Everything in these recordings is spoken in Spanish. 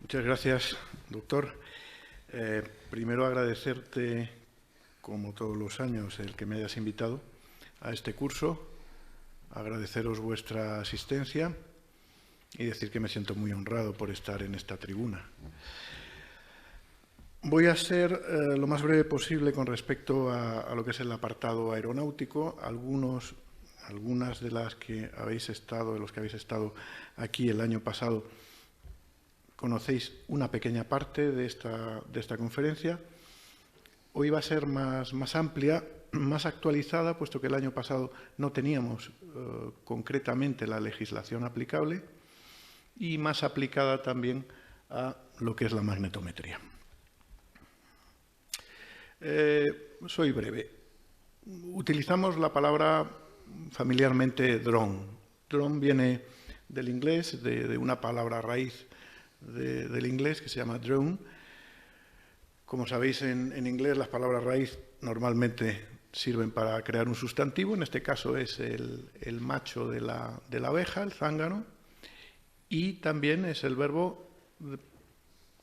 Muchas gracias, doctor. Primero agradecerte, como todos los años, el que me hayas invitado a este curso, agradeceros vuestra asistencia y decir que me siento muy honrado por estar en esta tribuna. Voy a ser lo más breve posible con respecto a lo que es el apartado aeronáutico. Algunas de las que habéis estado, de los que habéis estado aquí el año pasado, conocéis una pequeña parte de esta conferencia. Hoy va a ser más amplia, más actualizada, puesto que el año pasado no teníamos concretamente la legislación aplicable, y más aplicada también a lo que es la magnetometría. Soy breve. Utilizamos la palabra familiarmente drone. Drone viene del inglés, de una palabra raíz del inglés que se llama drone. Como sabéis, en inglés las palabras raíz normalmente sirven para crear un sustantivo. En este caso es el macho de la abeja, el zángano, y también es el verbo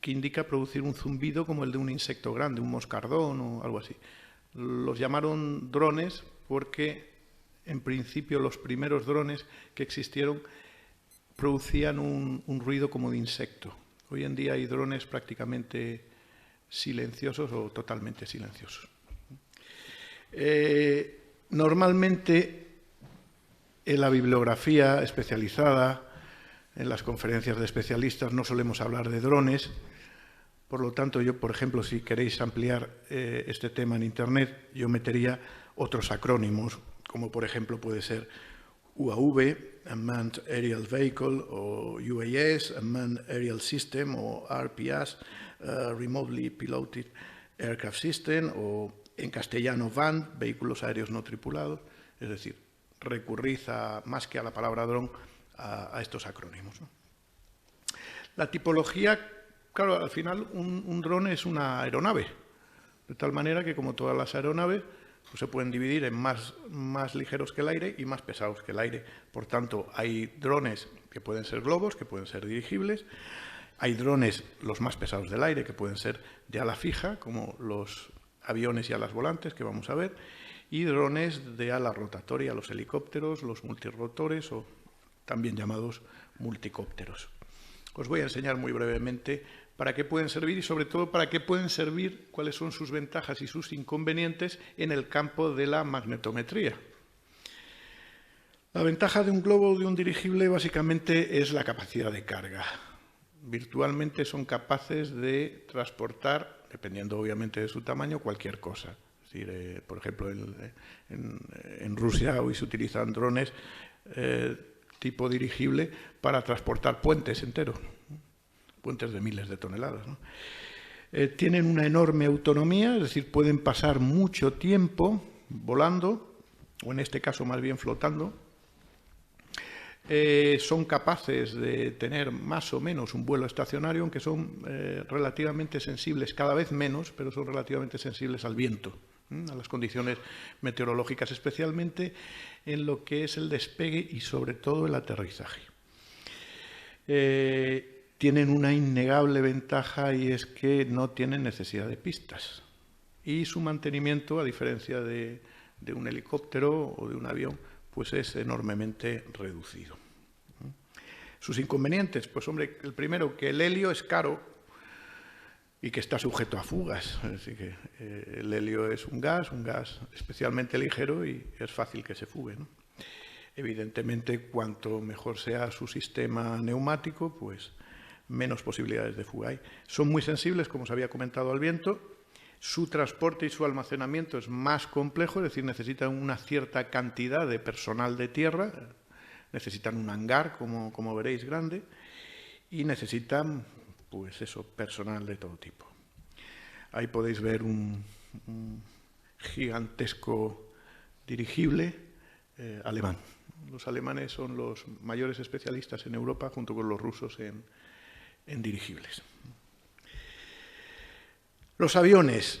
que indica producir un zumbido como el de un insecto grande, un moscardón o algo así. Los llamaron drones porque, en principio, los primeros drones que existieron producían un ruido como de insecto. Hoy en día hay drones prácticamente silenciosos o totalmente silenciosos. Normalmente, en la bibliografía especializada, en las conferencias de especialistas, no solemos hablar de drones. Por lo tanto, yo, por ejemplo, si queréis ampliar este tema en Internet, yo metería otros acrónimos, como por ejemplo puede ser UAV, Unmanned Aerial Vehicle, o UAS, Unmanned Aerial System, o RPS, Remotely Piloted Aircraft System, o en castellano VAN, Vehículos Aéreos No Tripulados. Es decir, recurrid más que a la palabra dron, a estos acrónimos, ¿no? La tipología, claro, al final un dron es una aeronave, de tal manera que, como todas las aeronaves, pues se pueden dividir en más ligeros que el aire y más pesados que el aire. Por tanto, hay drones que pueden ser globos, que pueden ser dirigibles. Hay drones, los más pesados del aire, que pueden ser de ala fija, como los aviones y alas volantes, que vamos a ver, y drones de ala rotatoria, los helicópteros, los multirotores, o también llamados multicópteros. Os voy a enseñar muy brevemente para qué pueden servir y, sobre todo, para qué pueden servir, cuáles son sus ventajas y sus inconvenientes en el campo de la magnetometría. La ventaja de un globo o de un dirigible básicamente es la capacidad de carga. Virtualmente son capaces de transportar, dependiendo obviamente de su tamaño, cualquier cosa. Es decir, por ejemplo, en Rusia hoy se utilizan drones tipo dirigible para transportar puentes enteros, puentes de miles de toneladas, ¿no? Tienen una enorme autonomía, es decir, pueden pasar mucho tiempo volando, o en este caso más bien flotando. Son capaces de tener más o menos un vuelo estacionario, aunque son relativamente sensibles, cada vez menos, pero son relativamente sensibles al viento, a las condiciones meteorológicas, especialmente en lo que es el despegue y sobre todo el aterrizaje. Tienen una innegable ventaja, y es que no tienen necesidad de pistas, y su mantenimiento, a diferencia de un helicóptero o de un avión, pues es enormemente reducido. Sus inconvenientes, pues hombre, el primero, que el helio es caro y que está sujeto a fugas. Es decir, que el helio es un gas especialmente ligero y es fácil que se fugue, ¿no? Evidentemente, cuanto mejor sea su sistema neumático, pues menos posibilidades de fuga hay. Son muy sensibles, como os había comentado, al viento. Su transporte y su almacenamiento es más complejo, es decir, necesitan una cierta cantidad de personal de tierra, necesitan un hangar, como veréis, grande, y necesitan, pues eso, personal de todo tipo. Ahí podéis ver un gigantesco dirigible alemán. Los alemanes son los mayores especialistas en Europa, junto con los rusos, en dirigibles. Los aviones.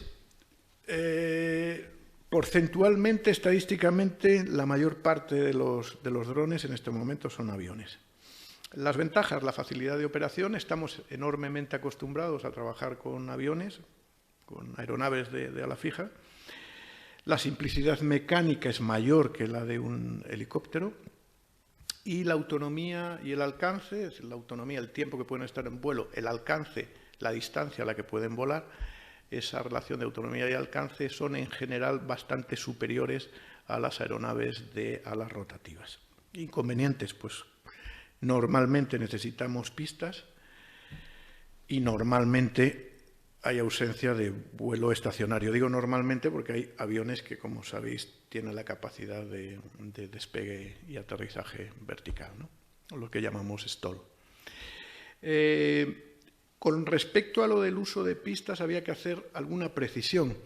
Porcentualmente, estadísticamente, la mayor parte de los drones en este momento son aviones. Las ventajas, la facilidad de operación. Estamos enormemente acostumbrados a trabajar con aviones, con aeronaves de ala fija. La simplicidad mecánica es mayor que la de un helicóptero. Y la autonomía y el alcance, es decir, la autonomía, el tiempo que pueden estar en vuelo, el alcance, la distancia a la que pueden volar, esa relación de autonomía y alcance son en general bastante superiores a las aeronaves de alas rotativas. Inconvenientes, pues normalmente necesitamos pistas y normalmente hay ausencia de vuelo estacionario. Digo normalmente porque hay aviones que, como sabéis, tienen la capacidad de despegue y aterrizaje vertical, ¿no? Lo que llamamos stall. Con respecto a lo del uso de pistas, había que hacer alguna precisión.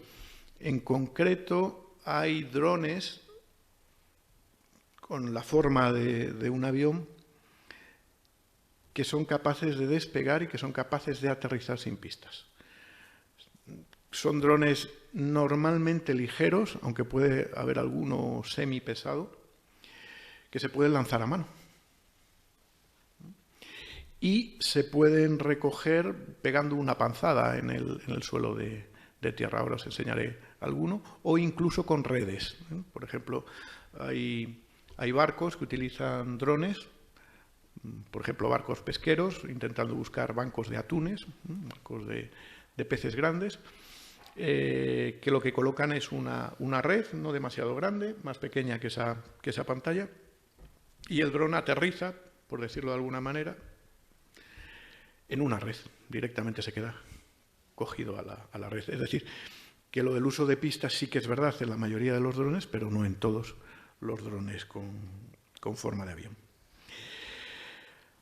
En concreto, hay drones con la forma de un avión que son capaces de despegar y que son capaces de aterrizar sin pistas. Son drones normalmente ligeros, aunque puede haber alguno semipesado, que se pueden lanzar a mano. Y se pueden recoger pegando una panzada en el suelo de tierra. Ahora os enseñaré alguno. O incluso con redes. Por ejemplo, hay barcos que utilizan drones, por ejemplo, barcos pesqueros, intentando buscar bancos de atunes, bancos de peces grandes, que lo que colocan es una red no demasiado grande, más pequeña que esa pantalla, y el dron aterriza, por decirlo de alguna manera, en una red. Directamente se queda cogido a la red. Es decir, que lo del uso de pistas sí que es verdad en la mayoría de los drones, pero no en todos los drones con forma de avión.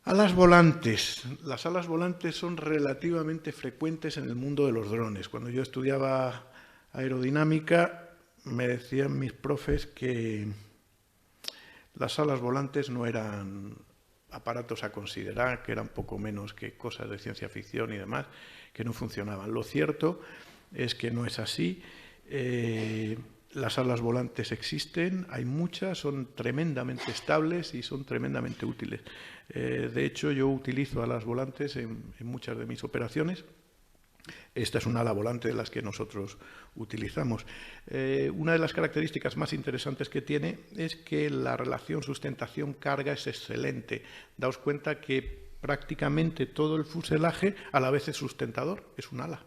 Alas volantes. Las alas volantes son relativamente frecuentes en el mundo de los drones. Cuando yo estudiaba aerodinámica, me decían mis profes que las alas volantes no eran aparatos a considerar, que eran poco menos que cosas de ciencia ficción y demás, que no funcionaban. Lo cierto es que no es así. Las alas volantes existen, hay muchas, son tremendamente estables y son tremendamente útiles. De hecho, yo utilizo alas volantes en muchas de mis operaciones. Esta es una ala volante de las que nosotros utilizamos. Una de las características más interesantes que tiene es que la relación sustentación-carga es excelente. Daos cuenta que prácticamente todo el fuselaje a la vez es sustentador, es un ala.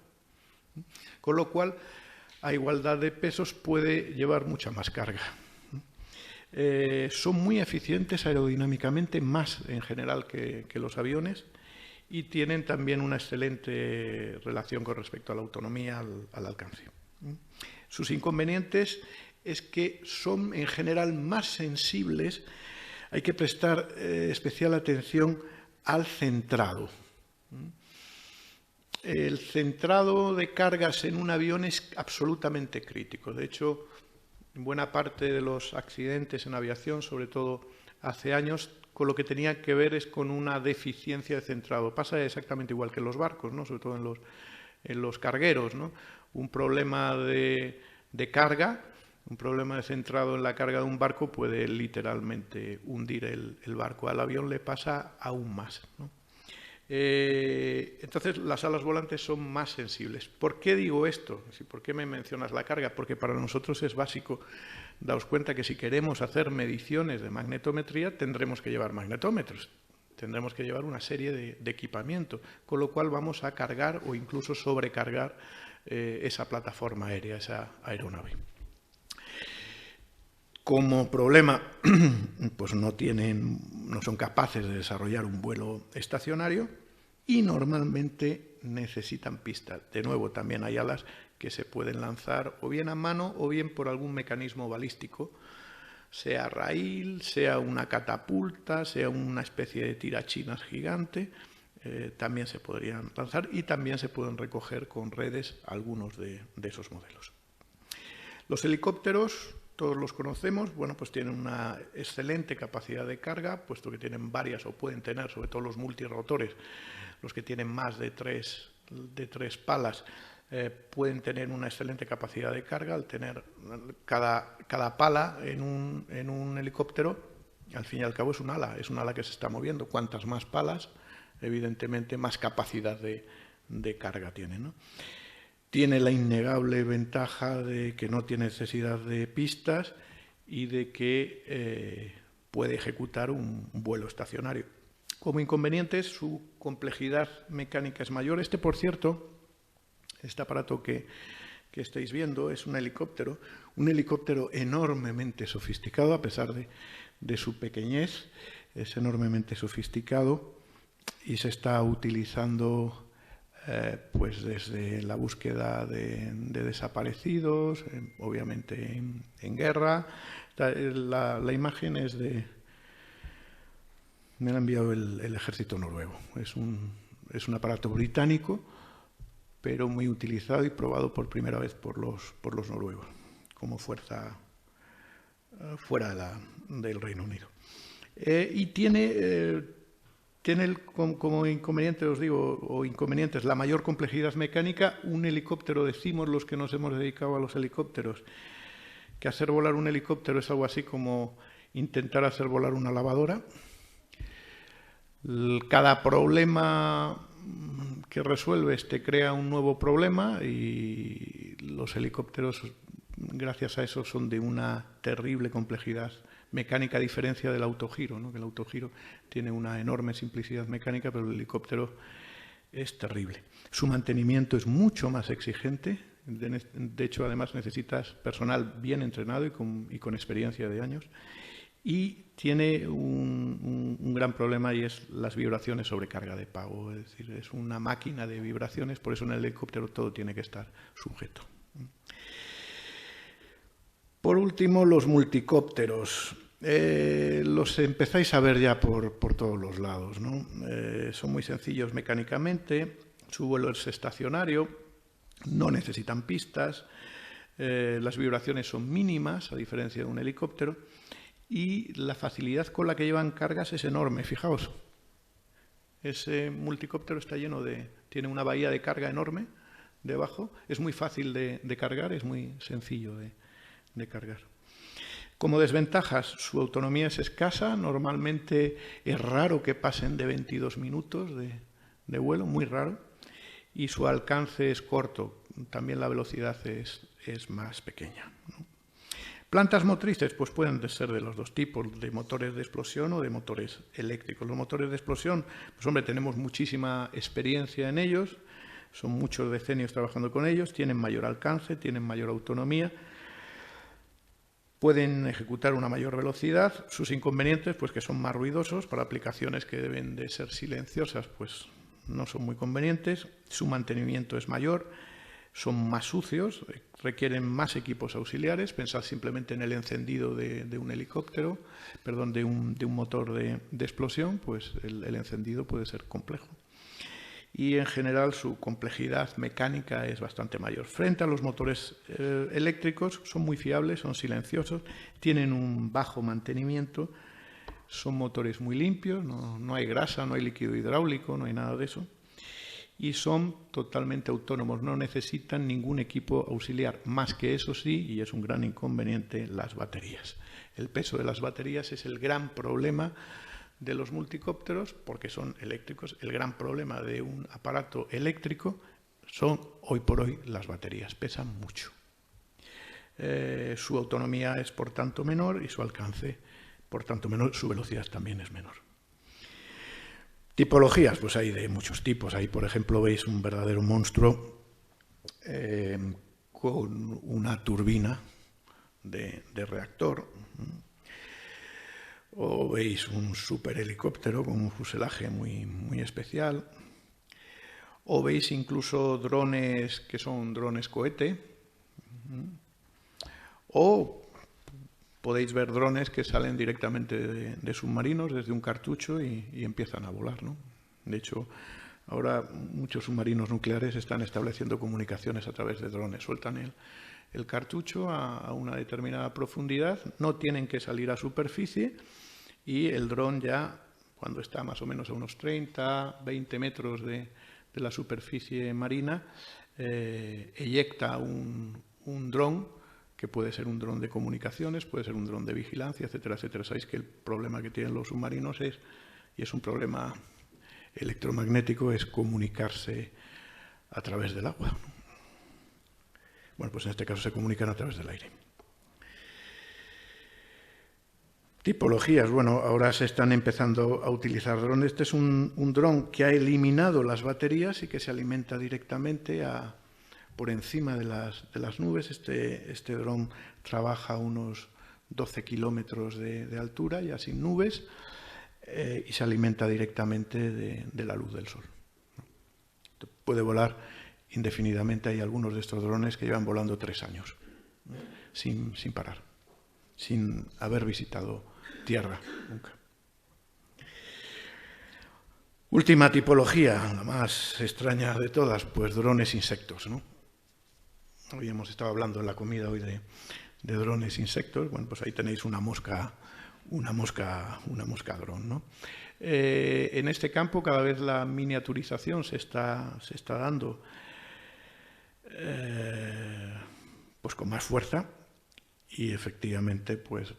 Con lo cual, a igualdad de pesos puede llevar mucha más carga. Son muy eficientes aerodinámicamente, más en general que los aviones, y tienen también una excelente relación con respecto a la autonomía, al alcance. Sus inconvenientes es que son en general más sensibles, hay que prestar especial atención al centrado. El centrado de cargas en un avión es absolutamente crítico. De hecho, en buena parte de los accidentes en aviación, sobre todo hace años, con lo que tenía que ver es con una deficiencia de centrado. Pasa exactamente igual que en los barcos, ¿no? Sobre todo en los cargueros, ¿no? Un problema de carga, un problema de centrado en la carga de un barco puede literalmente hundir el barco. Al avión le pasa aún más, ¿no? Entonces, las alas volantes son más sensibles. ¿Por qué digo esto? ¿Por qué me mencionas la carga? Porque para nosotros es básico. Daos cuenta que si queremos hacer mediciones de magnetometría, tendremos que llevar magnetómetros, tendremos que llevar una serie de equipamiento, con lo cual vamos a cargar o incluso sobrecargar esa plataforma aérea, esa aeronave. Como problema, pues no son capaces de desarrollar un vuelo estacionario y normalmente necesitan pistas. De nuevo, también hay alas que se pueden lanzar o bien a mano o bien por algún mecanismo balístico, sea raíl, sea una catapulta, sea una especie de tirachinas gigante, también se podrían lanzar y también se pueden recoger con redes algunos de esos modelos. Los helicópteros, todos los conocemos, bueno, pues tienen una excelente capacidad de carga, puesto que tienen varias, o pueden tener, sobre todo los multirotores, los que tienen más de tres palas, pueden tener una excelente capacidad de carga. Al tener cada pala en un helicóptero Al fin y al cabo es un ala que se está moviendo. Cuantas más palas, evidentemente más capacidad de carga tiene, ¿no? Tiene la innegable ventaja de que no tiene necesidad de pistas y de que puede ejecutar un vuelo estacionario. Como inconvenientes, su complejidad mecánica es mayor. Por cierto, este aparato que estáis viendo es un helicóptero enormemente sofisticado, a pesar de su pequeñez, es enormemente sofisticado y se está utilizando pues desde la búsqueda de desaparecidos, obviamente en guerra. La imagen es me la ha enviado el ejército noruego. Es un aparato británico, pero muy utilizado y probado por primera vez por los noruegos, como fuerza fuera del Reino Unido. Y tiene como inconveniente, os digo, o inconvenientes, la mayor complejidad mecánica. Un helicóptero, decimos los que nos hemos dedicado a los helicópteros, que hacer volar un helicóptero es algo así como intentar hacer volar una lavadora. Cada problema que resuelves te crea un nuevo problema y los helicópteros, gracias a eso, son de una terrible complejidad mecánica, a diferencia del autogiro, ¿no? Que el autogiro tiene una enorme simplicidad mecánica, pero el helicóptero es terrible. Su mantenimiento es mucho más exigente. De hecho, además necesitas personal bien entrenado y con experiencia de años. Y tiene un gran problema, y es las vibraciones sobre carga de pago. Es decir, es una máquina de vibraciones, por eso en el helicóptero todo tiene que estar sujeto. Por último, los multicópteros. Los empezáis a ver ya por todos los lados, ¿no? Son muy sencillos mecánicamente, su vuelo es estacionario, no necesitan pistas, las vibraciones son mínimas, a diferencia de un helicóptero, y la facilidad con la que llevan cargas es enorme. Fijaos, ese multicóptero está tiene una bahía de carga enorme debajo, es muy fácil de cargar, es muy sencillo de cargar. Como desventajas, su autonomía es escasa, normalmente es raro que pasen de 22 minutos de vuelo, muy raro, y su alcance es corto, también la velocidad es más pequeña, ¿no? Plantas motrices, pues pueden ser de los dos tipos, de motores de explosión o de motores eléctricos. Los motores de explosión, pues hombre, tenemos muchísima experiencia en ellos, son muchos decenios trabajando con ellos, tienen mayor alcance, tienen mayor autonomía, pueden ejecutar una mayor velocidad. Sus inconvenientes, pues que son más ruidosos. Para aplicaciones que deben de ser silenciosas, pues no son muy convenientes. Su mantenimiento es mayor, son más sucios, requieren más equipos auxiliares. Pensad simplemente en el encendido de un helicóptero, perdón, de un motor de explosión, pues el encendido puede ser complejo. Y en general su complejidad mecánica es bastante mayor. Frente a los motores eléctricos, son muy fiables, son silenciosos, tienen un bajo mantenimiento, son motores muy limpios, no hay grasa, no hay líquido hidráulico, no hay nada de eso. Y son totalmente autónomos, no necesitan ningún equipo auxiliar, más que eso sí, y es un gran inconveniente, las baterías. El peso de las baterías es el gran problema de los multicópteros, porque son eléctricos. El gran problema de un aparato eléctrico son, hoy por hoy, las baterías, pesan mucho. Su autonomía es, por tanto, menor y su alcance, por tanto, menor. Su velocidad también es menor. Tipologías, pues hay de muchos tipos. Ahí, por ejemplo, veis un verdadero monstruo con una turbina de reactor. O veis un superhelicóptero con un fuselaje muy especial. O veis incluso drones que son drones cohete. O podéis ver drones que salen directamente de submarinos, desde un cartucho, y empiezan a volar, ¿no? De hecho, ahora muchos submarinos nucleares están estableciendo comunicaciones a través de drones. Sueltan el cartucho a una determinada profundidad, no tienen que salir a superficie, y el dron ya, cuando está más o menos a unos 30, 20 metros de la superficie marina, eyecta un dron que puede ser un dron de comunicaciones, puede ser un dron de vigilancia, etcétera, etcétera. Sabéis que el problema que tienen los submarinos y es un problema electromagnético, es comunicarse a través del agua. Bueno, pues en este caso se comunican a través del aire. Tipologías, bueno, ahora se están empezando a utilizar drones. Este es un dron que ha eliminado las baterías y que se alimenta directamente por encima de las nubes. Este dron trabaja a unos 12 kilómetros de altura, ya sin nubes, y se alimenta directamente de la luz del sol. Puede volar indefinidamente. Hay algunos de estos drones que llevan volando 3 años, sin parar, sin haber visitado tierra nunca. Última tipología, la más extraña de todas, pues drones insectos, ¿no? Habíamos estado hablando en la comida hoy de drones insectos. Bueno, pues ahí tenéis una mosca dron, ¿no? En este campo cada vez la miniaturización se está dando pues con más fuerza, y efectivamente pues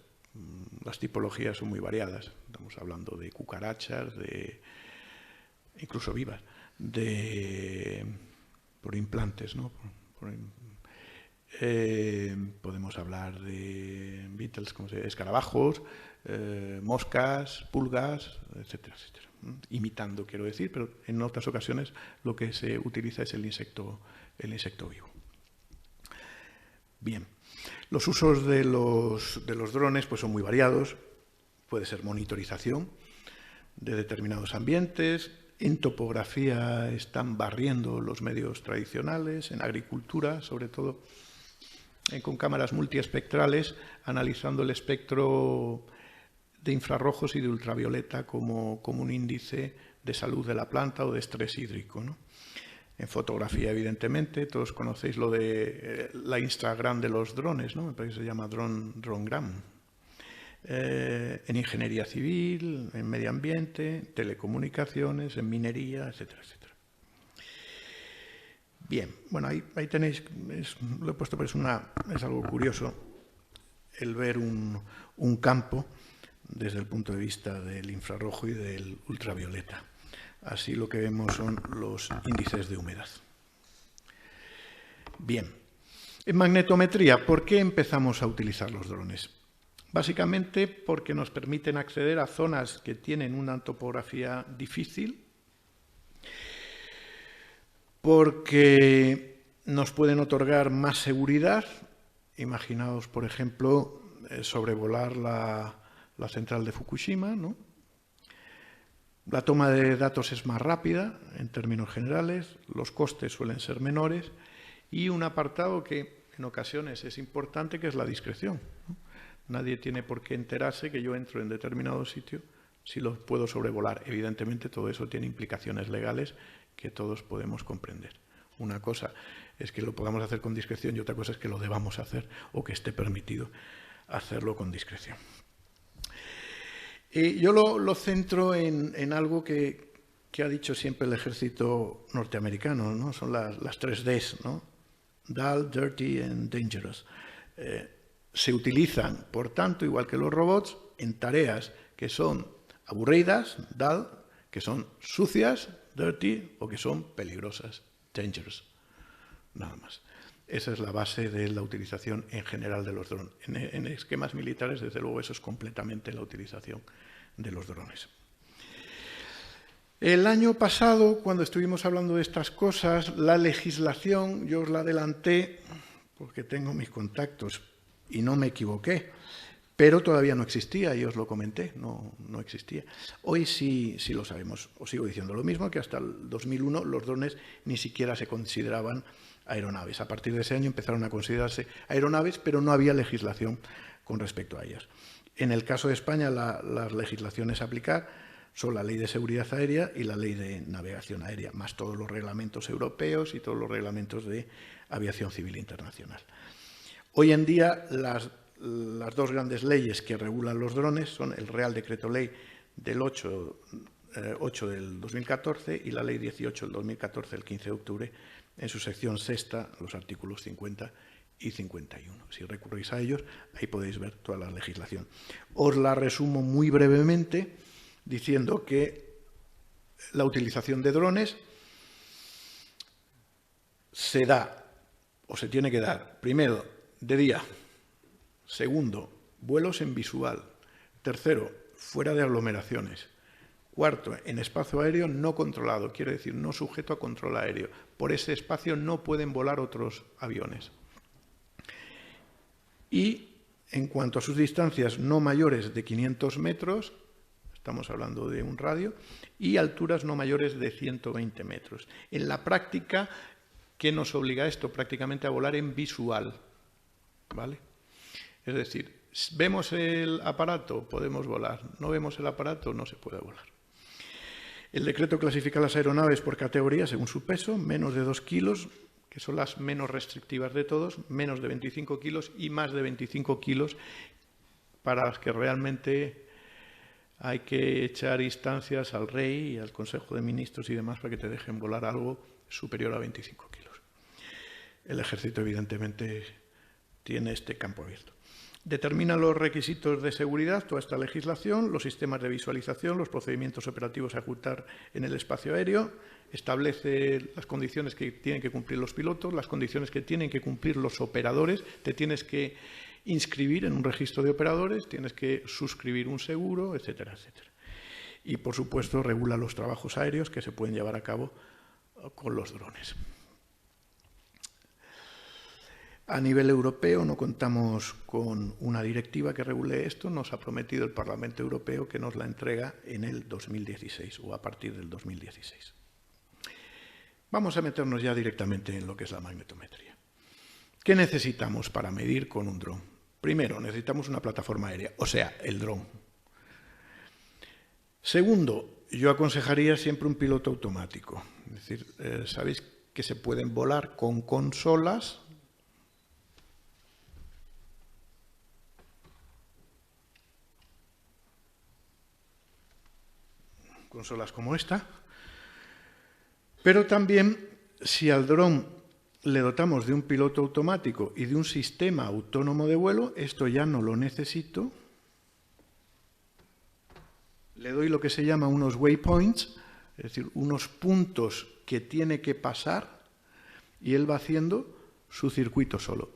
las tipologías son muy variadas. Estamos hablando de cucarachas, incluso vivas, por implantes, ¿no? Podemos hablar de beetles, escarabajos, moscas, pulgas, etcétera, etcétera. Imitando, quiero decir, pero en otras ocasiones lo que se utiliza es el insecto vivo. Bien, los usos de los drones pues son muy variados. Puede ser monitorización de determinados ambientes. En topografía están barriendo los medios tradicionales, en agricultura sobre todo, con cámaras multiespectrales, analizando el espectro de infrarrojos y de ultravioleta como un índice de salud de la planta o de estrés hídrico, ¿no? En fotografía, evidentemente, todos conocéis lo de la Instagram de los drones, ¿no? Me parece que se llama Dronegram. En ingeniería civil, en medio ambiente, telecomunicaciones, en minería, etcétera, etcétera. Bien, bueno, ahí tenéis, lo he puesto, pero es algo curioso el ver un campo desde el punto de vista del infrarrojo y del ultravioleta. Así lo que vemos son los índices de humedad. Bien, en magnetometría, ¿por qué empezamos a utilizar los drones? Básicamente porque nos permiten acceder a zonas que tienen una topografía difícil, porque nos pueden otorgar más seguridad. Imaginaos, por ejemplo, sobrevolar la central de Fukushima, ¿no? La toma de datos es más rápida en términos generales, los costes suelen ser menores, y un apartado que en ocasiones es importante, que es la discreción, ¿no? Nadie tiene por qué enterarse que yo entro en determinado sitio si lo puedo sobrevolar. Evidentemente todo eso tiene implicaciones legales que todos podemos comprender. Una cosa es que lo podamos hacer con discreción y otra cosa es que lo debamos hacer o que esté permitido hacerlo con discreción. Yo lo centro en algo que ha dicho siempre el ejército norteamericano, ¿no? Son las 3 Ds, ¿no? Dull, dirty and dangerous. Se utilizan, por tanto, igual que los robots, en tareas que son aburridas, dull, que son sucias, dirty, o que son peligrosas, dangerous. Nada más. Esa es la base de la utilización en general de los drones. En esquemas militares, desde luego, eso es completamente la utilización de los drones. El año pasado, cuando estuvimos hablando de estas cosas, la legislación, yo os la adelanté porque tengo mis contactos y no me equivoqué, pero todavía no existía, y os lo comenté, no existía. Hoy sí lo sabemos. Os sigo diciendo lo mismo, que hasta el 2001 los drones ni siquiera se consideraban aeronaves. A partir de ese año empezaron a considerarse aeronaves, pero no había legislación con respecto a ellas. En el caso de España, las legislaciones a aplicar son la Ley de Seguridad Aérea y la Ley de Navegación Aérea, más todos los reglamentos europeos y todos los reglamentos de aviación civil internacional. Hoy en día, las 2 grandes leyes que regulan los drones son el Real Decreto Ley del 8 del 2014 y la Ley 18 del 2014, el 15 de octubre, en su sección sexta, los artículos 50 y 51. Si recurrís a ellos, ahí podéis ver toda la legislación. Os la resumo muy brevemente diciendo que la utilización de drones se da o se tiene que dar, primero, de día. Segundo, vuelos en visual. Tercero, fuera de aglomeraciones. Cuarto, en espacio aéreo no controlado, quiere decir no sujeto a control aéreo. Por ese espacio no pueden volar otros aviones. Y en cuanto a sus distancias no mayores de 500 metros, estamos hablando de un radio, y alturas no mayores de 120 metros. En la práctica, ¿qué nos obliga esto? Prácticamente a volar en visual, ¿vale? Es decir, ¿vemos el aparato? Podemos volar. ¿No vemos el aparato? No se puede volar. El decreto clasifica las aeronaves por categoría según su peso, menos de 2 kilos, que son las menos restrictivas de todos, menos de 25 kilos y más de 25 kilos, para las que realmente hay que echar instancias al rey y al Consejo de Ministros y demás para que te dejen volar algo superior a 25 kilos. El ejército, evidentemente, tiene este campo abierto. Determina los requisitos de seguridad, toda esta legislación, los sistemas de visualización, los procedimientos operativos a ejecutar en el espacio aéreo, establece las condiciones que tienen que cumplir los pilotos, las condiciones que tienen que cumplir los operadores, te tienes que inscribir en un registro de operadores, tienes que suscribir un seguro, etcétera, etcétera. Y, por supuesto, regula los trabajos aéreos que se pueden llevar a cabo con los drones. A nivel europeo no contamos con una directiva que regule esto, nos ha prometido el Parlamento Europeo que nos la entrega en el 2016 o a partir del 2016. Vamos a meternos ya directamente en lo que es la magnetometría. ¿Qué necesitamos para medir con un dron? Primero, necesitamos una plataforma aérea, o sea, el dron. Segundo, yo aconsejaría siempre un piloto automático. Es decir, sabéis que se pueden volar con consolas. Consolas como esta, pero también si al dron le dotamos de un piloto automático y de un sistema autónomo de vuelo, esto ya no lo necesito, le doy lo que se llama unos waypoints, es decir, unos puntos que tiene que pasar y él va haciendo su circuito solo.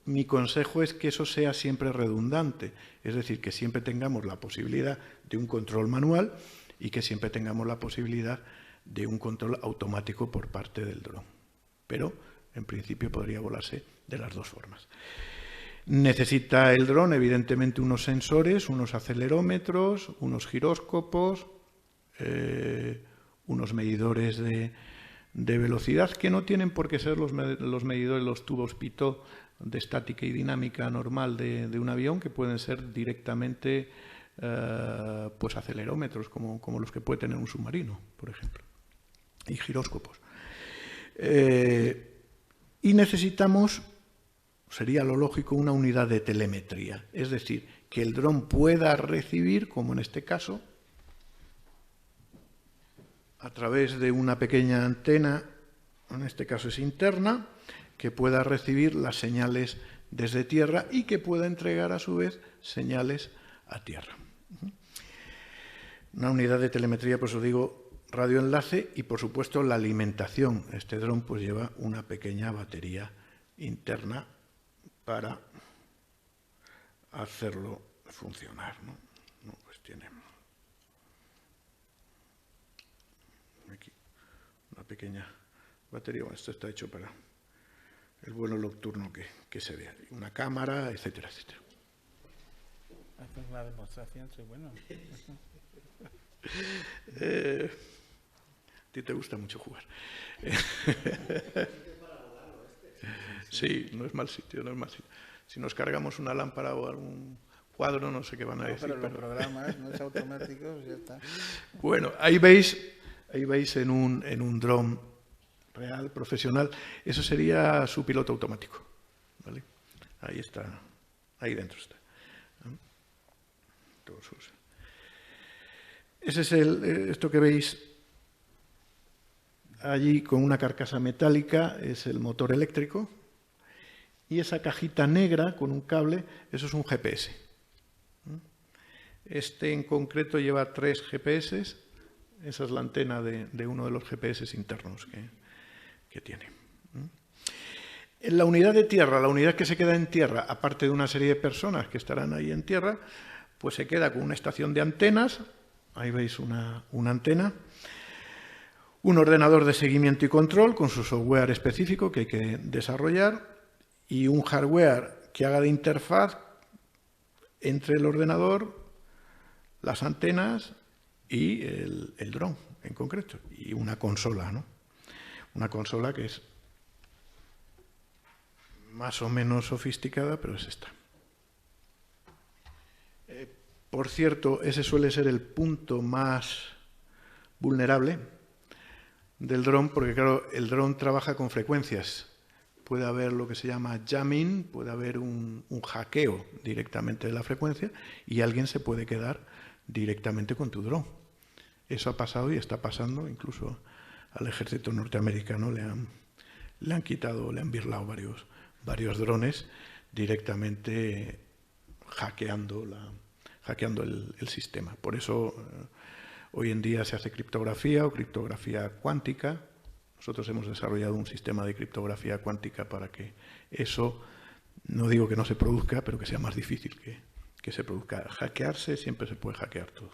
Mi consejo es que eso sea siempre redundante, es decir, que siempre tengamos la posibilidad de un control manual y que siempre tengamos la posibilidad de un control automático por parte del dron. Pero, en principio, podría volarse de las dos formas. Necesita el dron, evidentemente, unos sensores, unos acelerómetros, unos giróscopos, unos medidores de velocidad, que no tienen por qué ser los medidores, los tubos Pitot de estática y dinámica normal de un avión, que pueden ser directamente pues acelerómetros, como los que puede tener un submarino, por ejemplo, y giróscopos. Y necesitamos, sería lo lógico, una unidad de telemetría, es decir, que el dron pueda recibir, como en este caso, a través de una pequeña antena, en este caso es interna, que pueda recibir las señales desde tierra y que pueda entregar a su vez señales a tierra. Una unidad de telemetría, pues os digo, radioenlace y por supuesto la alimentación. Este dron pues lleva una pequeña batería interna para hacerlo funcionar, ¿no? Pues tiene aquí una pequeña batería. Bueno, esto está hecho para el vuelo nocturno que se vea. Una cámara, etcétera, etcétera. Haces una demostración, sí, bueno. A ti te gusta mucho jugar. Sí, no es mal sitio, no es mal sitio. Si nos cargamos una lámpara o algún cuadro, no sé qué van a decir. Pero los programas, no es automático, ya está. Bueno, ahí veis en un dron real, profesional, eso sería su piloto automático, ¿vale? Ahí está, ahí dentro está. Ese es esto que veis allí con una carcasa metálica, es el motor eléctrico, y esa cajita negra con un cable, eso es un GPS. Este en concreto lleva 3 GPS, esa es la antena de uno de los GPS internos que tiene. En la unidad de tierra, la unidad que se queda en tierra, aparte de una serie de personas que estarán ahí en tierra, pues se queda con una estación de antenas, ahí veis una antena, un ordenador de seguimiento y control con su software específico que hay que desarrollar y un hardware que haga de interfaz entre el ordenador, las antenas y el dron en concreto, y una consola, ¿no? Una consola que es más o menos sofisticada, pero es esta. Por cierto, ese suele ser el punto más vulnerable del dron, porque claro, el dron trabaja con frecuencias. Puede haber lo que se llama jamming, puede haber un hackeo directamente de la frecuencia y alguien se puede quedar directamente con tu dron. Eso ha pasado y está pasando, incluso al ejército norteamericano le han quitado, le han birlado varios drones directamente hackeando el sistema. Por eso hoy en día se hace criptografía o criptografía cuántica. Nosotros hemos desarrollado un sistema de criptografía cuántica para que eso, no digo que no se produzca, pero que sea más difícil que se produzca. Hackearse, siempre se puede hackear todo.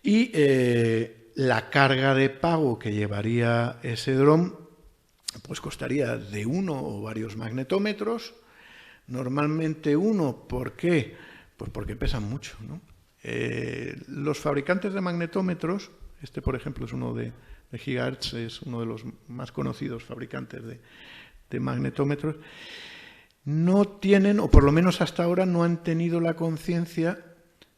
Y la carga de pago que llevaría ese dron, pues costaría de uno o varios magnetómetros. Normalmente uno, ¿por qué? Pues porque pesan mucho, ¿no? Los fabricantes de magnetómetros, este por ejemplo es uno de Gigahertz, es uno de los más conocidos fabricantes de magnetómetros, no tienen, o por lo menos hasta ahora no han tenido la conciencia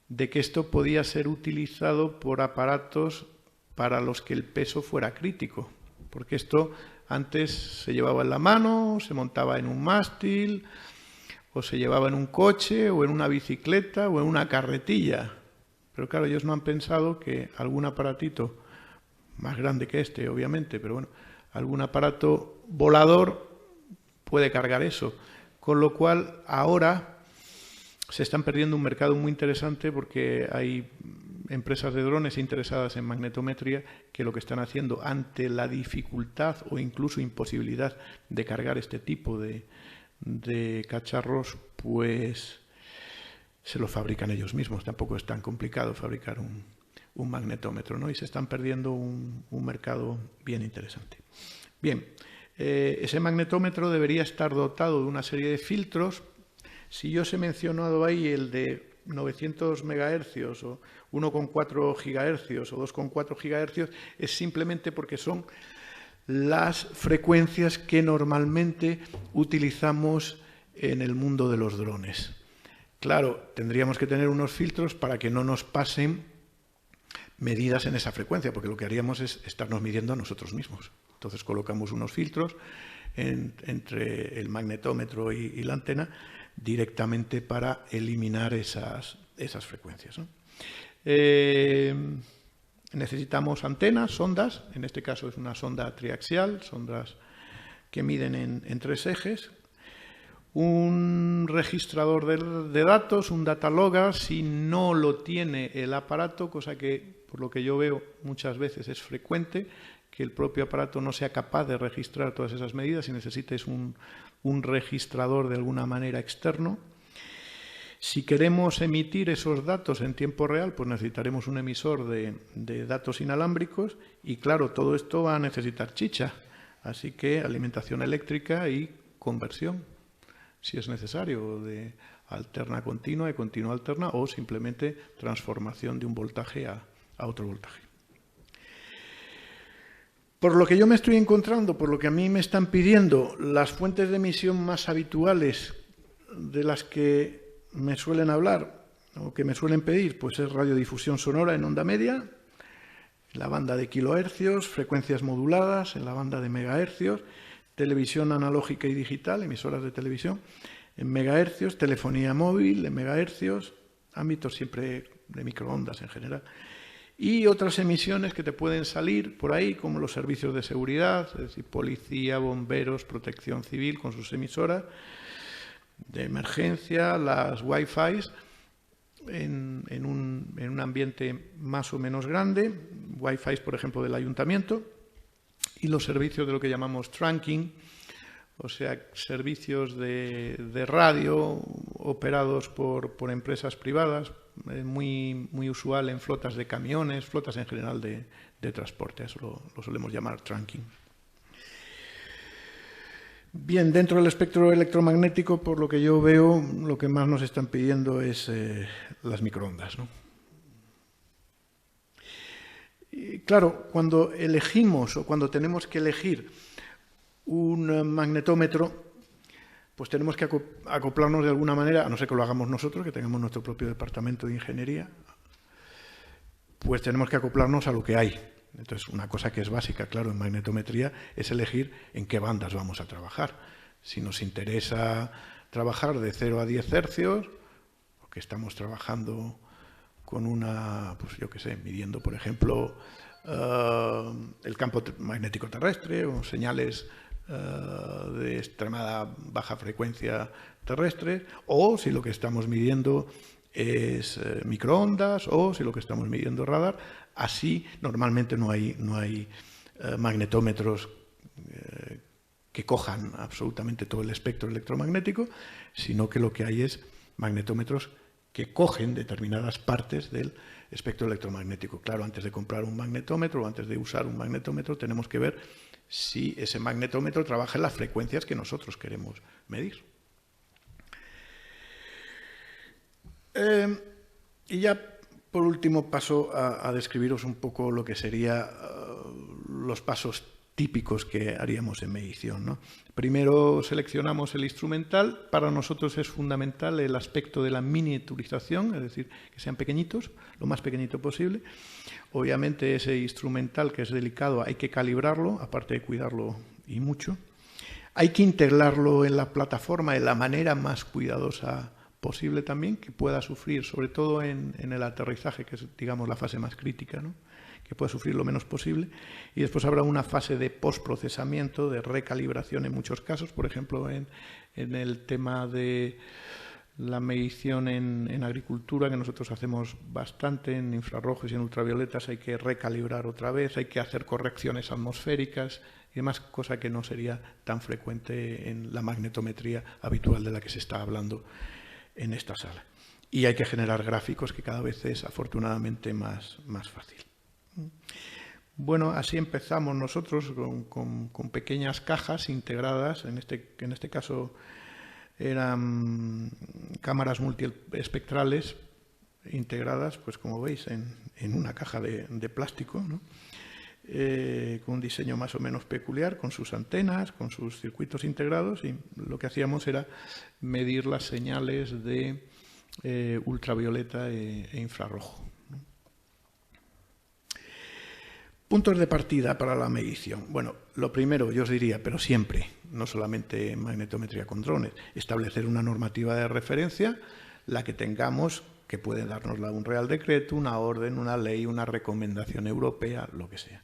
de que esto podía ser utilizado por aparatos para los que el peso fuera crítico, porque esto antes se llevaba en la mano, se montaba en un mástil, o se llevaba en un coche, o en una bicicleta, o en una carretilla. Pero claro, ellos no han pensado que algún aparatito, más grande que este, obviamente, pero bueno, algún aparato volador puede cargar eso. Con lo cual, ahora se están perdiendo un mercado muy interesante porque hay empresas de drones interesadas en magnetometría que lo que están haciendo ante la dificultad o incluso imposibilidad de cargar este tipo de cacharros, pues se los fabrican ellos mismos. Tampoco es tan complicado fabricar un magnetómetro, ¿no? Y se están perdiendo un mercado bien interesante. Bien, ese magnetómetro debería estar dotado de una serie de filtros. Si yo os he mencionado ahí el de 900 MHz o 1,4 GHz o 2,4 GHz, es simplemente porque son las frecuencias que normalmente utilizamos en el mundo de los drones. Claro, tendríamos que tener unos filtros para que no nos pasen medidas en esa frecuencia, porque lo que haríamos es estarnos midiendo a nosotros mismos. Entonces colocamos unos filtros entre el magnetómetro y la antena directamente para eliminar esas frecuencias, ¿no? Necesitamos antenas, sondas, en este caso es una sonda triaxial, sondas que miden en 3 ejes, un registrador de datos, un data logger, si no lo tiene el aparato, cosa que por lo que yo veo muchas veces es frecuente, que el propio aparato no sea capaz de registrar todas esas medidas y necesites un registrador de alguna manera externo. Si queremos emitir esos datos en tiempo real, pues necesitaremos un emisor de datos inalámbricos y claro, todo esto va a necesitar chicha, así que alimentación eléctrica y conversión, si es necesario, de alterna continua y continua alterna o simplemente transformación de un voltaje a otro voltaje. Por lo que yo me estoy encontrando, por lo que a mí me están pidiendo, las fuentes de emisión más habituales de las que me suelen hablar o que me suelen pedir, pues es radiodifusión sonora en onda media, en la banda de kilohercios, frecuencias moduladas en la banda de megahercios, televisión analógica y digital, emisoras de televisión en megahercios, telefonía móvil en megahercios, ámbitos siempre de microondas en general, y otras emisiones que te pueden salir por ahí, como los servicios de seguridad, es decir, policía, bomberos, protección civil con sus emisoras de emergencia, las Wi-Fi en un ambiente más o menos grande, Wi-Fi, por ejemplo, del ayuntamiento, y los servicios de lo que llamamos trunking, o sea, servicios de radio operados por empresas privadas, muy usual en flotas de camiones, flotas en general de transporte, eso lo solemos llamar trunking. Bien, dentro del espectro electromagnético, por lo que yo veo, lo que más nos están pidiendo es las microondas, ¿no? Y claro, cuando elegimos o cuando tenemos que elegir un magnetómetro, pues tenemos que acoplarnos de alguna manera, a no ser que lo hagamos nosotros, que tengamos nuestro propio departamento de ingeniería, pues tenemos que acoplarnos a lo que hay. Entonces, una cosa que es básica, claro, en magnetometría es elegir en qué bandas vamos a trabajar. Si nos interesa trabajar de 0 a 10 hercios, porque estamos trabajando con una, pues yo qué sé, midiendo, por ejemplo, el campo magnético terrestre o señales de extremada baja frecuencia terrestre, o si lo que estamos midiendo es microondas, o si lo que estamos midiendo es radar. Así, normalmente no hay magnetómetros que cojan absolutamente todo el espectro electromagnético, sino que lo que hay es magnetómetros que cogen determinadas partes del espectro electromagnético. Claro, antes de comprar un magnetómetro o antes de usar un magnetómetro tenemos que ver si ese magnetómetro trabaja en las frecuencias que nosotros queremos medir. Y ya, por último, paso a describiros un poco lo que serían los pasos típicos que haríamos en medición, ¿no? Primero seleccionamos el instrumental. Para nosotros es fundamental el aspecto de la miniaturización, es decir, que sean pequeñitos, lo más pequeñito posible. Obviamente ese instrumental, que es delicado, hay que calibrarlo, aparte de cuidarlo y mucho. Hay que integrarlo en la plataforma de la manera más cuidadosa posible también, que pueda sufrir, sobre todo en el aterrizaje, que es, digamos, la fase más crítica, ¿no? Que pueda sufrir lo menos posible. Y después habrá una fase de postprocesamiento, de recalibración en muchos casos, por ejemplo, en el tema de la medición en agricultura, que nosotros hacemos bastante en infrarrojos y en ultravioletas, hay que recalibrar otra vez, hay que hacer correcciones atmosféricas y demás, cosa que no sería tan frecuente en la magnetometría habitual de la que se está hablando en esta sala. Y hay que generar gráficos, que cada vez es afortunadamente más fácil. Bueno, así empezamos nosotros con pequeñas cajas integradas, en este caso eran cámaras multiespectrales integradas, pues como veis, en una caja de plástico, ¿no? Con un diseño más o menos peculiar, con sus antenas, con sus circuitos integrados, y lo que hacíamos era medir las señales de ultravioleta e infrarrojo. Puntos de partida para la medición. Bueno, lo primero, yo os diría, pero siempre, no solamente en magnetometría con drones, establecer una normativa de referencia, la que tengamos, que puede dárnosla un Real Decreto, una orden, una ley, una recomendación europea, lo que sea.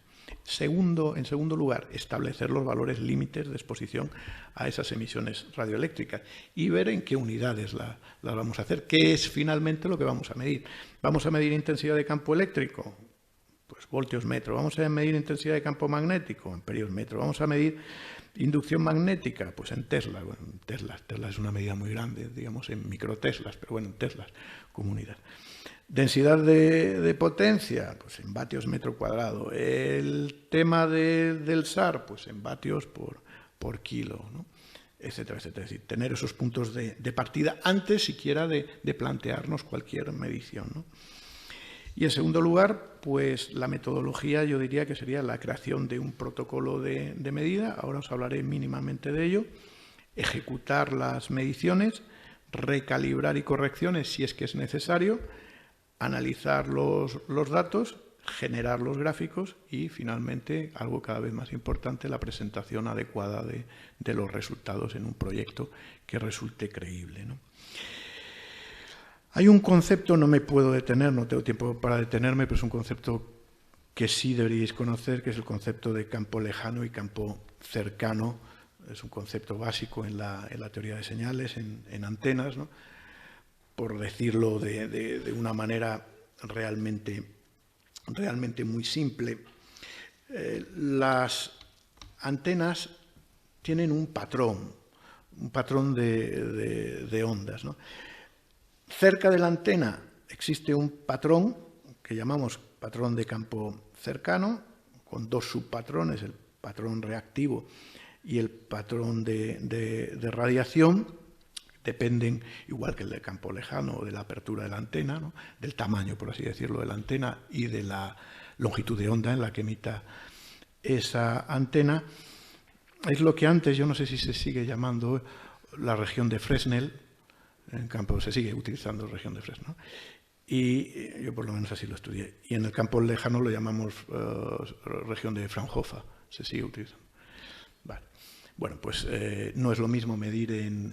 En segundo lugar, establecer los valores límites de exposición a esas emisiones radioeléctricas y ver en qué unidades las vamos a hacer, qué es finalmente lo que vamos a medir. ¿Vamos a medir intensidad de campo eléctrico? Pues voltios metro. ¿Vamos a medir intensidad de campo magnético? Amperios metro. ¿Vamos a medir inducción magnética? Pues en Tesla. Bueno, Tesla es una medida muy grande, digamos en microteslas, pero bueno, en Teslas como unidad. Densidad de potencia, pues en vatios metro cuadrado. El tema del SAR, pues en vatios por kilo, ¿no? Etcétera, etcétera. Es decir, tener esos puntos de partida antes siquiera de plantearnos cualquier medición, ¿no? Y en segundo lugar, pues la metodología, yo diría que sería la creación de un protocolo de medida. Ahora os hablaré mínimamente de ello. Ejecutar las mediciones, recalibrar y correcciones si es que es necesario, analizar los datos, generar los gráficos y, finalmente, algo cada vez más importante, la presentación adecuada de los resultados en un proyecto que resulte creíble, ¿no? Hay un concepto, no me puedo detener, no tengo tiempo para detenerme, pero es un concepto que sí deberíais conocer, que es el concepto de campo lejano y campo cercano. Es un concepto básico en la teoría de señales, en antenas, ¿no? Por decirlo de una manera realmente muy simple. Las antenas tienen un patrón de ondas, ¿no? Cerca de la antena existe un patrón que llamamos patrón de campo cercano, con dos subpatrones, el patrón reactivo y el patrón de radiación. Dependen, igual que el del campo lejano, de la apertura de la antena, ¿no? Del tamaño, por así decirlo, de la antena y de la longitud de onda en la que emita esa antena. Es lo que antes, yo no sé si se sigue llamando la región de Fresnel, en campo se sigue utilizando la región de Fresnel, y yo por lo menos así lo estudié. Y en el campo lejano lo llamamos región de Fraunhofer, se sigue utilizando. Vale. Bueno, pues no es lo mismo medir en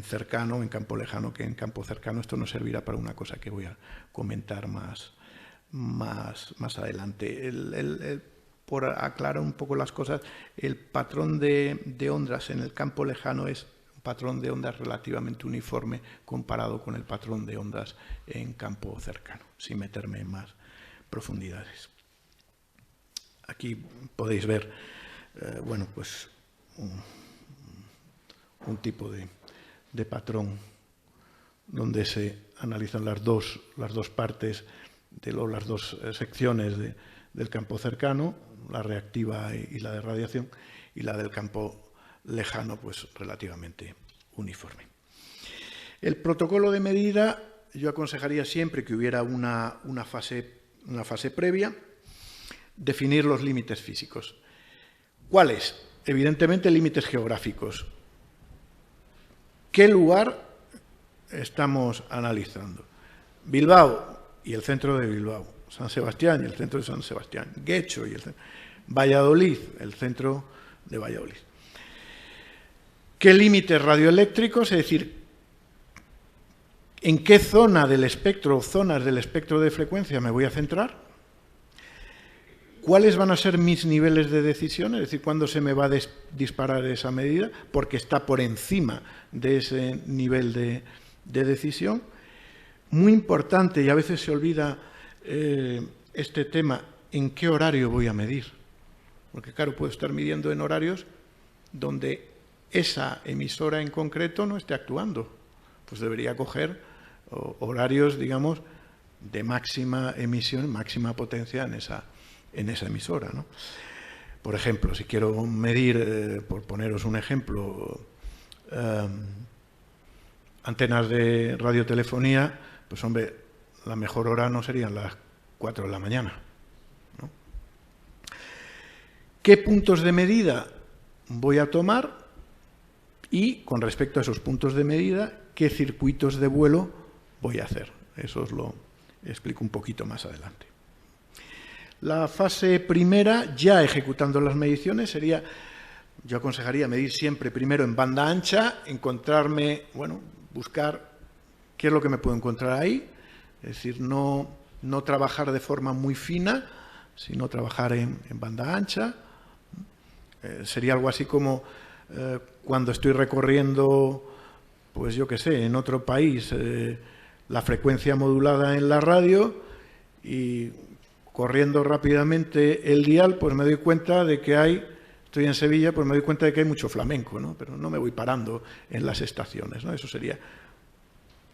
cercano, en campo lejano, que en campo cercano. Esto nos servirá para una cosa que voy a comentar más adelante. Por aclarar un poco las cosas, el patrón de ondas en el campo lejano es un patrón de ondas relativamente uniforme comparado con el patrón de ondas en campo cercano, sin meterme en más profundidades. Aquí podéis ver, bueno, pues un tipo de patrón donde se analizan las dos partes, las dos secciones del campo cercano, la reactiva y la de radiación, y la del campo lejano, pues relativamente uniforme. El protocolo de medida, yo aconsejaría siempre que hubiera una fase previa, definir los límites físicos. ¿Cuáles? Evidentemente límites geográficos. ¿Qué lugar estamos analizando? Bilbao y el centro de Bilbao, San Sebastián y el centro de San Sebastián, Guecho y el centro, Valladolid, el centro de Valladolid. ¿Qué límites radioeléctricos? Es decir, ¿en qué zona del espectro o zonas del espectro de frecuencia me voy a centrar? ¿Cuáles van a ser mis niveles de decisión? Es decir, ¿cuándo se me va a disparar esa medida? Porque está por encima de ese nivel de decisión. Muy importante, y a veces se olvida este tema, ¿en qué horario voy a medir? Porque claro, puedo estar midiendo en horarios donde esa emisora en concreto no esté actuando. Pues debería coger horarios, digamos, de máxima emisión, máxima potencia en esa emisora, ¿no? Por ejemplo, si quiero medir, por poneros un ejemplo, antenas de radiotelefonía, pues hombre, la mejor hora no serían las 4 de la mañana, ¿no? ¿Qué puntos de medida voy a tomar? Y con respecto a esos puntos de medida, ¿qué circuitos de vuelo voy a hacer? Eso os lo explico un poquito más adelante. La fase primera, ya ejecutando las mediciones, sería, yo aconsejaría medir siempre primero en banda ancha, encontrarme, bueno, buscar qué es lo que me puedo encontrar ahí, es decir, no trabajar de forma muy fina, sino trabajar en banda ancha. Sería algo así como cuando estoy recorriendo, pues yo qué sé, en otro país, la frecuencia modulada en la radio y corriendo rápidamente el dial, pues me doy cuenta de que estoy en Sevilla, pues me doy cuenta de que hay mucho flamenco, ¿no? Pero no me voy parando en las estaciones, ¿no? Eso sería,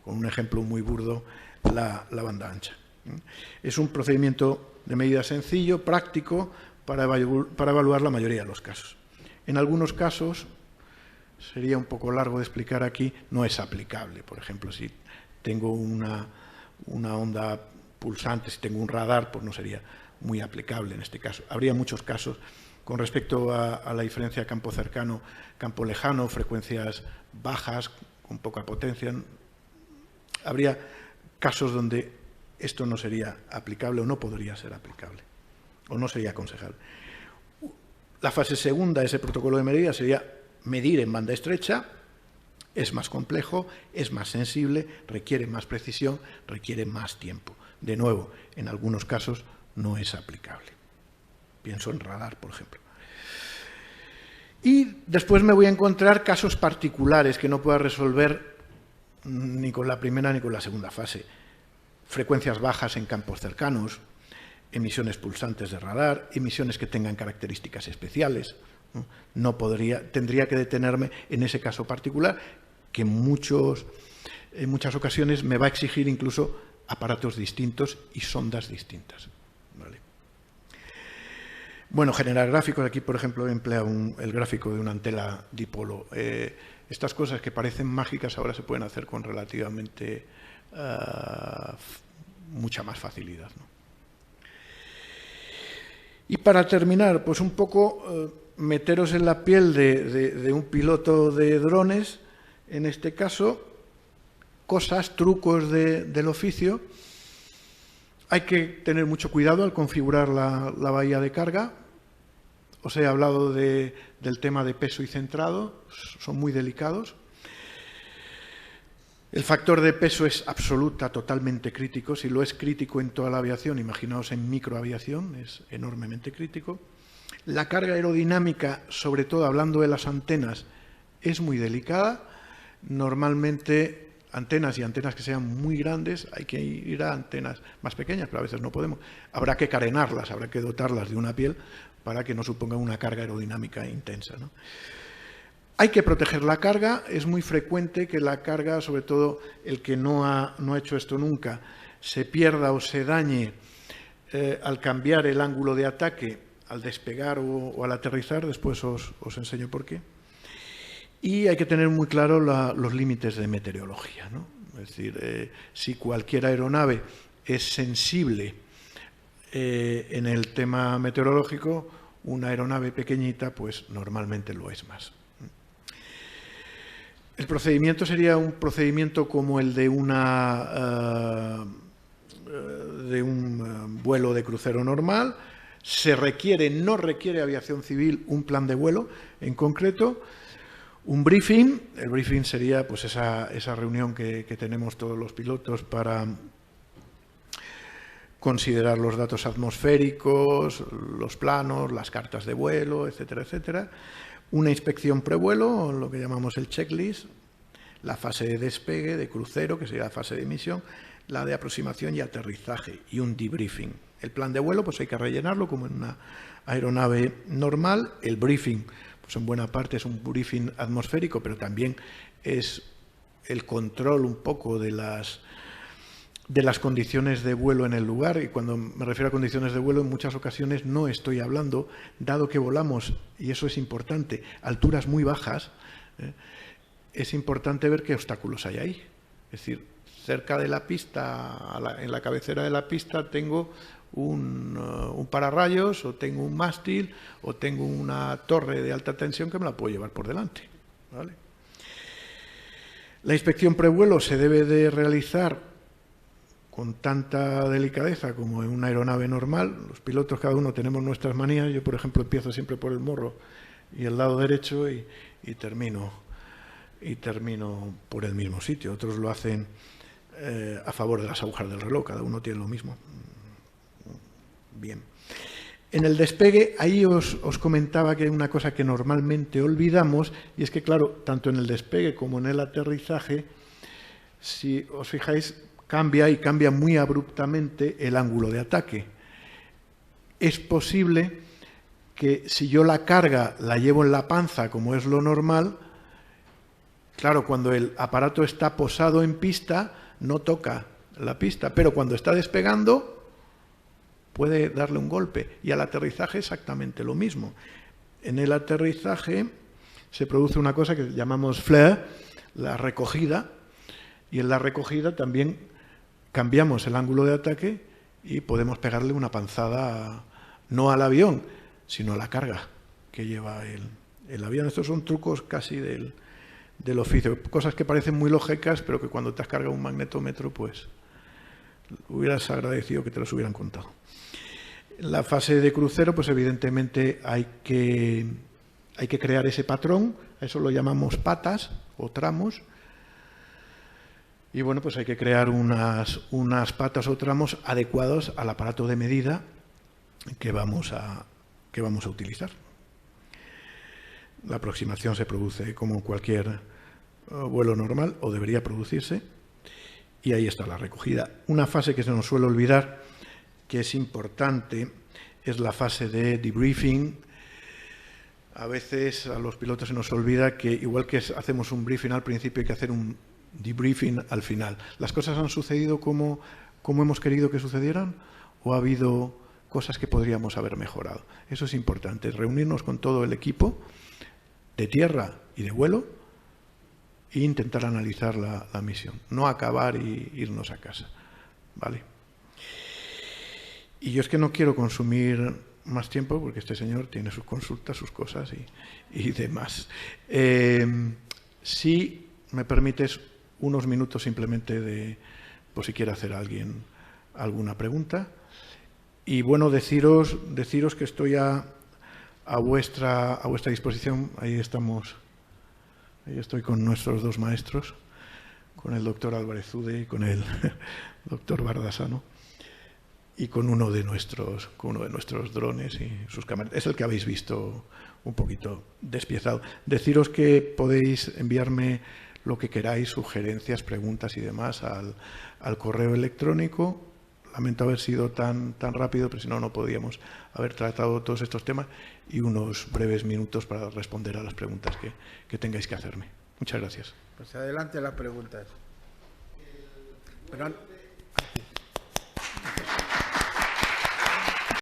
con un ejemplo muy burdo, la banda ancha. Es un procedimiento de medida sencillo, práctico, para evaluar la mayoría de los casos. En algunos casos, sería un poco largo de explicar aquí, no es aplicable. Por ejemplo, si tengo una onda pulsante, si tengo un radar, pues no sería muy aplicable en este caso. Habría muchos casos con respecto a la diferencia campo cercano, campo lejano, frecuencias bajas, con poca potencia. Habría casos donde esto no sería aplicable o no podría ser aplicable, o no sería aconsejable. La fase segunda de ese protocolo de medida sería medir en banda estrecha. Es más complejo, es más sensible, requiere más precisión, requiere más tiempo. De nuevo, en algunos casos no es aplicable. Pienso en radar, por ejemplo. Y después me voy a encontrar casos particulares que no pueda resolver ni con la primera ni con la segunda fase. Frecuencias bajas en campos cercanos, emisiones pulsantes de radar, emisiones que tengan características especiales. Tendría que detenerme en ese caso particular, que en muchas ocasiones me va a exigir incluso aparatos distintos y sondas distintas. ¿Vale? Bueno, generar gráficos. Aquí, por ejemplo, he empleado el gráfico de una antena dipolo. Estas cosas que parecen mágicas ahora se pueden hacer con relativamente mucha más facilidad, ¿no? Y para terminar, pues un poco meteros en la piel de un piloto de drones, en este caso, cosas, trucos del oficio. Hay que tener mucho cuidado al configurar la bahía de carga. Os he hablado del tema de peso y centrado, son muy delicados. El factor de peso es totalmente crítico. Si lo es crítico en toda la aviación, imaginaos en microaviación, es enormemente crítico. La carga aerodinámica, sobre todo hablando de las antenas, es muy delicada. Normalmente antenas y antenas que sean muy grandes, hay que ir a antenas más pequeñas, pero a veces no podemos. Habrá que carenarlas, habrá que dotarlas de una piel para que no supongan una carga aerodinámica intensa, ¿no? Hay que proteger la carga. Es muy frecuente que la carga, sobre todo el que no ha hecho esto nunca, se pierda o se dañe al cambiar el ángulo de ataque, al despegar o al aterrizar. Después os enseño por qué. Y hay que tener muy claro los límites de meteorología, ¿no? Es decir, si cualquier aeronave es sensible en el tema meteorológico, una aeronave pequeñita pues normalmente lo es más. El procedimiento sería un procedimiento como el de un vuelo de crucero normal. No requiere aviación civil un plan de vuelo en concreto. Un briefing. El briefing sería pues esa reunión que tenemos todos los pilotos para considerar los datos atmosféricos, los planos, las cartas de vuelo, etcétera, etcétera. Una inspección prevuelo, lo que llamamos el checklist, la fase de despegue, de crucero, que sería la fase de emisión, la de aproximación y aterrizaje, y un debriefing. El plan de vuelo pues hay que rellenarlo como en una aeronave normal. El briefing, pues en buena parte es un briefing atmosférico, pero también es el control un poco de las condiciones de vuelo en el lugar. Y cuando me refiero a condiciones de vuelo, en muchas ocasiones no estoy hablando, dado que volamos, y eso es importante, alturas muy bajas, es importante ver qué obstáculos hay ahí. Es decir, cerca de la pista, en la cabecera de la pista, tengo un pararrayos, o tengo un mástil, o tengo una torre de alta tensión que me la puedo llevar por delante, ¿vale? La inspección prevuelo se debe de realizar con tanta delicadeza como en una aeronave normal. Los pilotos, cada uno tenemos nuestras manías. Yo, por ejemplo, empiezo siempre por el morro y el lado derecho y termino por el mismo sitio. Otros lo hacen a favor de las agujas del reloj. Cada uno tiene lo mismo. Bien. En el despegue, ahí os comentaba que hay una cosa que normalmente olvidamos, y es que, claro, tanto en el despegue como en el aterrizaje, si os fijáis, cambia muy abruptamente el ángulo de ataque. Es posible que si yo la carga la llevo en la panza, como es lo normal, claro, cuando el aparato está posado en pista, no toca la pista, pero cuando está despegando, puede darle un golpe. Y al aterrizaje exactamente lo mismo. En el aterrizaje se produce una cosa que llamamos flare, la recogida, y en la recogida también cambiamos el ángulo de ataque y podemos pegarle una panzada no al avión, sino a la carga que lleva el avión. Estos son trucos casi del oficio, cosas que parecen muy lógicas, pero que cuando te has cargado un magnetómetro, pues hubieras agradecido que te los hubieran contado. En la fase de crucero, pues evidentemente hay que crear ese patrón, eso lo llamamos patas o tramos. Y bueno, pues hay que crear unas patas o tramos adecuados al aparato de medida que vamos a utilizar. La aproximación se produce como cualquier vuelo normal, o debería producirse, y ahí está la recogida. Una fase que se nos suele olvidar, que es importante, es la fase de debriefing. A veces a los pilotos se nos olvida que igual que hacemos un briefing al principio, hay que hacer un debriefing al final. ¿Las cosas han sucedido como hemos querido que sucedieran o ha habido cosas que podríamos haber mejorado? Eso es importante, reunirnos con todo el equipo de tierra y de vuelo e intentar analizar la misión, no acabar y irnos a casa, ¿vale? Y yo es que no quiero consumir más tiempo porque este señor tiene sus consultas, sus cosas y demás. Si me permites unos minutos simplemente por si quiere hacer alguien alguna pregunta. Y bueno, deciros que estoy a vuestra disposición. Ahí estamos. Ahí estoy con nuestros dos maestros, con el doctor Álvarez Ude y con el doctor Bardasano, y con uno de nuestros drones y sus cámaras. Es el que habéis visto un poquito despiezado. Deciros que podéis enviarme lo que queráis, sugerencias, preguntas y demás al correo electrónico. Lamento haber sido tan rápido, pero si no, no podíamos haber tratado todos estos temas, y unos breves minutos para responder a las preguntas que tengáis que hacerme. Muchas gracias. Pues adelante las preguntas. Pero